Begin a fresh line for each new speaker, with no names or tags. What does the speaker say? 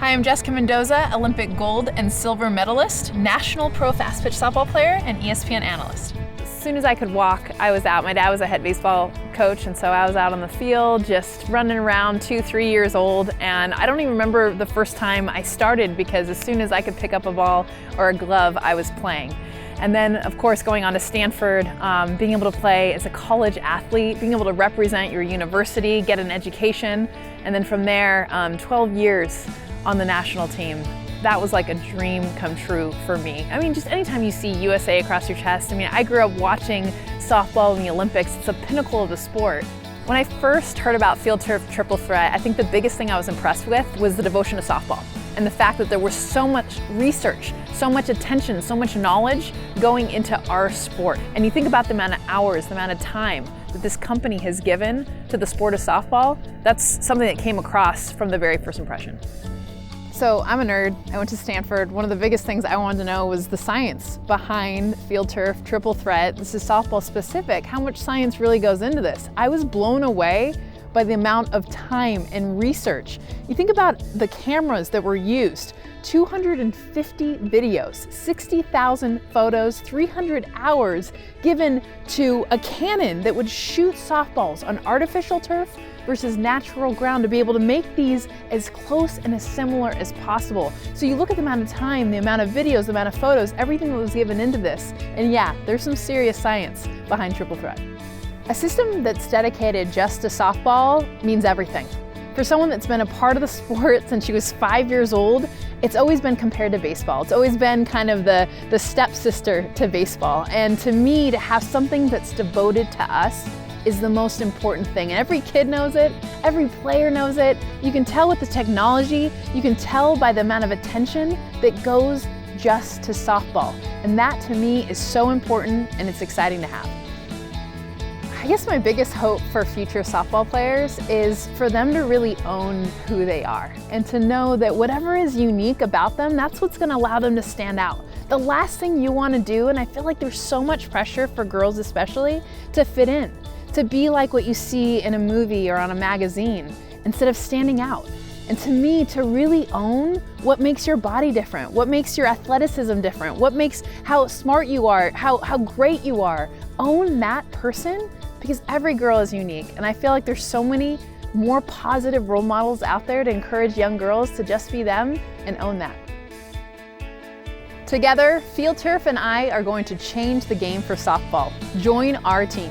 Hi, I'm Jessica Mendoza, Olympic gold and silver medalist, national pro fast pitch softball player, and ESPN analyst. As soon as I could walk, I was out. My dad was a head baseball coach, and so I was out on the field just running around, 2-3 years old, and I don't even remember the first time I started because as soon as I could pick up a ball or a glove, I was playing. And then, of course, going on to Stanford, being able to play as a college athlete, being able to represent your university, get an education, and then from there, 12 years on the national team. That was like a dream come true for me. I mean, just anytime you see USA across your chest, I mean, I grew up watching softball in the Olympics. It's a pinnacle of the sport. When I first heard about FieldTurf TripleThreat, I think the biggest thing I was impressed with was the devotion to softball and the fact that there was so much research, so much attention, so much knowledge going into our sport. And you think about the amount of hours, the amount of time that this company has given to the sport of softball, that's something that came across from the very first impression. So I'm a nerd. I went to Stanford. One of the biggest things I wanted to know was the science behind FieldTurf TripleThreat. This is softball specific. How much science really goes into this? I was blown away by the amount of time and research. You think about the cameras that were used, 250 videos, 60,000 photos, 300 hours given to a cannon that would shoot softballs on artificial turf versus natural ground to be able to make these as close and as similar as possible. So you look at the amount of time, the amount of videos, the amount of photos, everything that was given into this, and yeah, there's some serious science behind TripleThreat. A system that's dedicated just to softball means everything. For someone that's been a part of the sport since she was 5 years old, it's always been compared to baseball. It's always been kind of the stepsister to baseball. And to me, to have something that's devoted to us is the most important thing. And every kid knows it, every player knows it. You can tell with the technology, you can tell by the amount of attention that goes just to softball. And that to me is so important and it's exciting to have. I guess my biggest hope for future softball players is for them to really own who they are and to know that whatever is unique about them, that's what's gonna allow them to stand out. The last thing you wanna do, and I feel like there's so much pressure for girls especially, to fit in, to be like what you see in a movie or on a magazine instead of standing out. And to me, to really own what makes your body different, what makes your athleticism different, what makes how smart you are, how great you are, own that person because every girl is unique. And I feel like there's so many more positive role models out there to encourage young girls to just be them and own that. Together, FieldTurf and I are going to change the game for softball. Join our team.